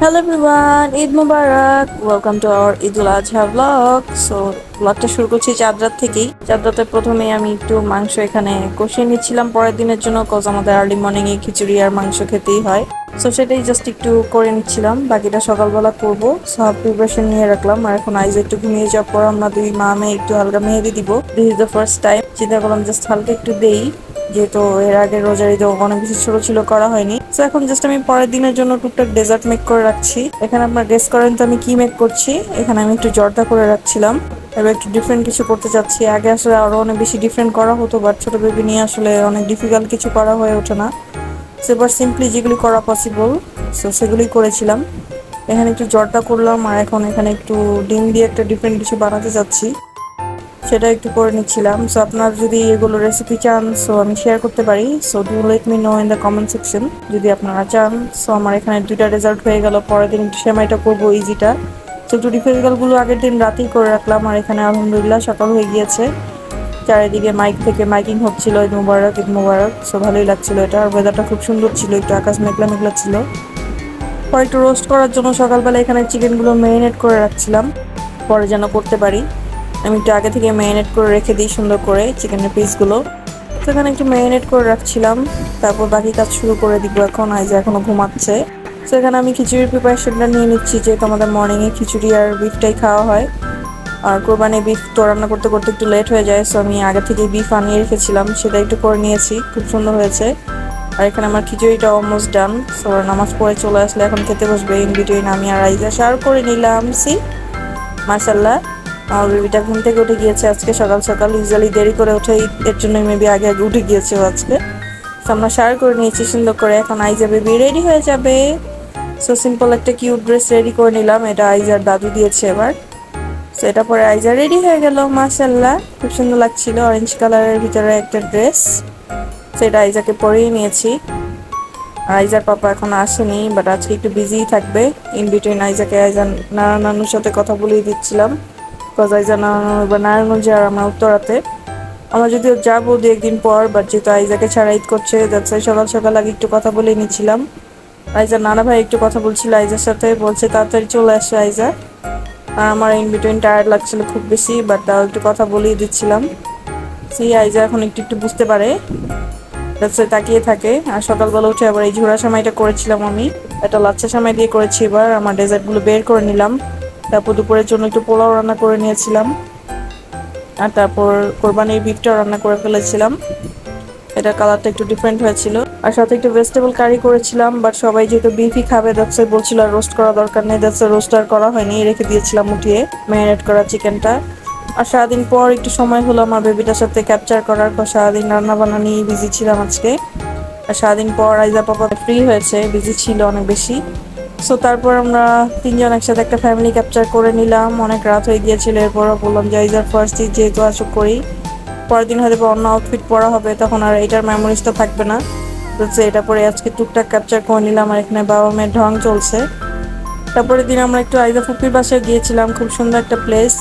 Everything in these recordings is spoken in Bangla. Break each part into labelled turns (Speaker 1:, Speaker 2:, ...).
Speaker 1: Hello everyone, Eid Mubarak. Welcome to our Eid ul Adha vlog. So vlogটা শুরু করছি চাঁদ রাত থেকেই। চাঁদ রাতে প্রথমে আমি একটু মাংস এখানে কষিয়ে নিচ্ছিলাম পরের দিনের জন্য, কজ আমাদের আর্লি মর্নিং এ খিচুড়ি আর মাংস খেতেই হয়। সো সেটাই জাস্ট একটু করে নিচ্ছিলাম, বাকিটা সকালবেলা করবো। সব প্রিপারেশন নিয়ে রাখলাম। আর এখন আইজ একটু ঘুমিয়ে যাওয়ার পর আমরা দুই মা মেয়ে একটু হালকা মেহেদি দিব। This is the first time চিন্তা করলাম জাস্ট হালকা একটু দেই, যেহেতু এর আগে রোজার ঈদে অনেক বেশি ছোট ছিল, করা হয়নি। তো এখন জাস্ট আমি পরের দিনের জন্য টুকটাক ডেজার্ট মেক করে রাখছি। এখানে আপনার গেস করেন তো আমি কি মেক করছি। এখানে আমি একটু জর্দা করে রাখছিলাম, এবার একটু ডিফারেন্ট কিছু করতে চাচ্ছি। আগে আসলে আরো অনেক বেশি ডিফারেন্ট করা হতো, বাট ছোট বেবি নিয়ে আসলে অনেক ডিফিকাল্ট কিছু করা হয়ে ওঠে না। সেবার সিম্পলি যেগুলি করা পসিবল সেগুলি করেছিলাম। এখানে একটু জর্দা করলাম, আর এখন এখানে একটু ডিম দিয়ে একটা ডিফারেন্ট কিছু বানাতে চাচ্ছি, সেটা একটু করে নিচ্ছিলাম। সো আপনারা যদি এগুলো রেসিপি চান সো আমি শেয়ার করতে পারি। So do let me no in the comment section যদি আপনারা চান। সো আমার এখানে দুইটা রেজাল্ট হয়ে গেল। পরের দিন একটু সেমাইটা করবো ইজিটা। তো একটু ডিফিকাল্টগুলো আগের দিন রাতেই করে রাখলাম, আর এখানে আলহামদুলিল্লাহ সকাল হয়ে গিয়েছে। চারিদিকে মাইক থেকে মাইকিং হচ্ছিল ঈদ মুবারক ঈদ মুবারক। সো ভালোই লাগছিল এটা, আর ওয়েদারটা খুব সুন্দর ছিল, একটু আকাশ মেঘলা মেঘলা ছিল। পরে একটু রোস্ট করার জন্য সকালবেলা এখানে চিকেনগুলো ম্যারিনেট করে রাখছিলাম, পরে যেন করতে পারি। আমি একটু আগে থেকে ম্যারিনেট করে রেখে দিই সুন্দর করে চিকেনের পিসগুলো। সেখানে একটু ম্যারিনেট করে রাখছিলাম, তারপর বাকি কাজ শুরু করে দিব। এখন আইজা এখনো ঘুমাচ্ছে। সেখানে আমি খিচুড়ির প্রিপারেশনটা নিয়ে নিচ্ছি, যেহেতু আমাদের মর্নিংয়ে খিচুড়ি আর বিফটাই খাওয়া হয়। আর কোরবানি বিফ তো রান্না করতে করতে একটু লেট হয়ে যায়, সো আমি আগে থেকে বিফ আনিয়ে রেখেছিলাম, সেটা একটু করে নিয়েছি, খুব সুন্দর হয়েছে। আর এখানে আমার খিচুড়িটা অলমোস্ট ডান। সো নামাজ পড়ে চলে আসলে এখন খেতে বসবে। ইন বিটুইন আমি আর আইজা শেয়ার করে নিলাম। সি মাশাল্লাহ, আমার বেবিটা ঘুম থেকে উঠে গিয়েছে আজকে সকাল সকাল। ইউজুয়ালি দেরি করে ওঠে, এর জন্য মেবি আগে আগে উঠে গিয়েছে আজকে। তো আমরা শেয়ার করে নিয়েছি সুন্দর করে। এখন আইজা বেবি রেডি হয়ে যাবে। সো সিম্পল একটা কিউট ড্রেস রেডি করে নিলাম, এটা আইজার দাদু দিয়েছে এবার। সো এটা পরে আইজা রেডি হয়ে গেল। মাশাল্লাহ, খুব সুন্দর লাগছিল, অরেঞ্জ কালারের ভিতরে একটা ড্রেস। সেটা আইজাকে পরেই নিয়েছি। আইজার পাপা এখন আসেনি, বাট আজকে একটু বিজি থাকবে। ইন বিটুইন আইজাকে নানুর সাথে কথা বলিয়ে দিচ্ছিলাম, কজ আইজা নারায়ণগঞ্জে আর আমরা উত্তরাতে। আমরা যদিও যাবো দু একদিন পর, বাট যেহেতু আইজাকে ছাড়া ঈদ করছে, যাচ্ছে সকাল সকাল আগে একটু কথা বলে নিচ্ছিলাম। আইজার নানা ভাই একটু কথা বলছিল আইজার সাথে, বলছে তাড়াতাড়ি চলে আসে আইজা। আর আমার ইন বিটুইন টায়ার্ড লাগছিল খুব বেশি, বাট তাও একটু কথা বলিয়ে দিচ্ছিলাম। সেই আইজা এখন একটু একটু বুঝতে পারে, তাকিয়ে থাকে। আর সকালবেলা উঠে আবার এই ঝোড়া সেমাইটা করেছিলাম আমি, একটা লাচ্ছা সেমাই দিয়ে করেছি। এবার আমার ডেজার্টগুলো বের করে নিলাম, তারপর দুপুরের জন্য একটু পোলাও রান্না করে নিয়েছিলাম, আর তারপর কোরবানির বিফটাও রান্না করে ফেলেছিলাম। এটা কালারটা একটু ডিফারেন্ট হয়েছিল। আর সাথে একটু ভেজিটেবল কারি করেছিলাম, বাট সবাই যেহেতু বিফই খাবে দ্যাটস বলছিল আর রোস্ট করা দরকার নেই, দ্যাটস রোস্ট আর করা হয়নি, রেখে দিয়েছিলাম উঠিয়ে ম্যারিনেট করা চিকেনটা। আর সারাদিন পর একটু সময় হলো আমার বেবিটার সাথে ক্যাপচার করার পর। সারাদিন রান্না বান্না নিয়ে বিজি ছিলাম আজকে। আর সারাদিন পর আইজা পাপা ফ্রি হয়েছে, বিজি ছিল অনেক বেশি। সো তারপর আমরা তিনজন একসাথে একটা ফ্যামিলি ক্যাপচার করে নিলাম। অনেক রাত হয়ে গিয়েছিল। এরপরও বললাম যে আইজার ফার্স্ট ঈদ যেহেতু আসুক করি, পরের দিন হয়তো অন্য আউটফিট পরা হবে, তখন আর এটার মেমোরিজটা থাকবে না। তো এটা পরে আজকে টুকটাক ক্যাপচার করে নিলাম। আর এখানে বাবা মেয়ের ঢং চলছে। তারপরের দিন আমরা একটু আইজা ফুপির বাসায় গিয়েছিলাম, খুব সুন্দর একটা প্লেস।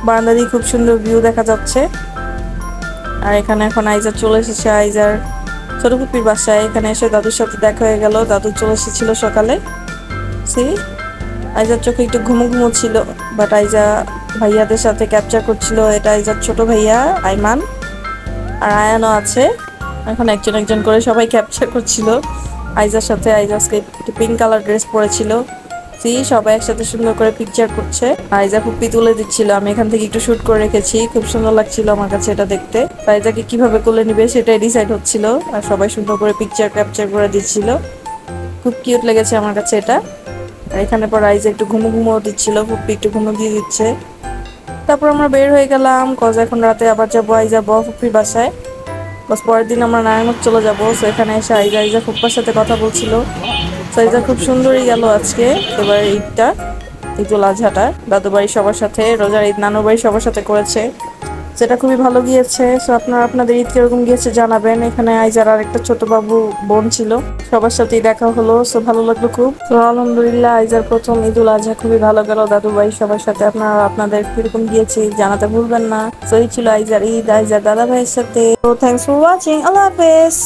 Speaker 1: বারান্দা দিয়ে খুব সুন্দর ভিউ দেখা যাচ্ছে। আর এখানে এখন আইজা চলে এসেছে আইজার ছোট ফুপির বাসায়। এখানে এসে দাদুর সাথে দেখা হয়ে গেল, দাদু চলে এসেছিল সকালে। সি আইজার চোখে একটু ঘুমো ঘুমো ছিল, বাট আইজা ভাইয়াদের সাথে ক্যাপচার করছিল। এটা আইজার ছোট ভাইয়া আইমান, আর আয়ানও আছে। এখন একজন একজন করে সবাই ক্যাপচার করছিল আইজার সাথে। আইজাকে একটু পিঙ্ক কালার ড্রেস পরেছিল। সবাই একসাথে সুন্দর করে পিকচার করছে। আইজা ফুপি তুলে দিচ্ছিল, আমি এখান থেকে একটু শুট করে রেখেছি, খুব সুন্দর লাগছিল আমার কাছে এটা দেখতে। আইজাকে কিভাবে কোলে নিবে সেটাই ডিসাইড হচ্ছিল, আর সবাই সুন্দর করে পিকচার ক্যাপচার করে দিচ্ছিল। খুব কিউট লেগেছে আমার কাছে এটা। আর এখানে পর আইজা একটু ঘুমো ঘুমো দিচ্ছিল, ফুপি একটু ঘুমো দিয়ে দিচ্ছে। তারপর আমরা বের হয়ে গেলাম, কজ এখন রাতে আবার যাবো আইজা ফুপির বাসায়। বাস পরের দিন আমরা নারায়ণগঞ্জ চলে যাবো। সো এখানে এসে আইজা ফুপ্পার সাথে কথা বলছিল। সাইজা খুব সুন্দরই গেল আজকে। এবার ঈদটা, ঈদ উল আজহাটা দাদু বাড়ি সবার সাথে, রোজার ঈদ নানুর বাড়ি সবার সাথে করেছে, সেটা খুবই ভালো গিয়েছে। সো আপনারা আপনাদের ঈদ কিরকম গিয়েছে জানাবেন। এখানে আইজার আর একটা ছোট বাবু বোন ছিল, সবার সাথেই দেখা হলো। সো ভালো লাগলো খুব। তো আলহামদুলিল্লাহ আইজার প্রথম ঈদ উল আজহা খুবই ভালো গেল দাদু বাড়ি সবার সাথে। আপনারা আপনাদের কিরকম গিয়েছে জানাতে ভুলবেন না। সো এই ছিল আইজার ঈদ আইজার দাদা ভাইয়ের সাথে। তো থ্যাংকস ফর ওয়াচিং, আল্লাহ হাফেজ।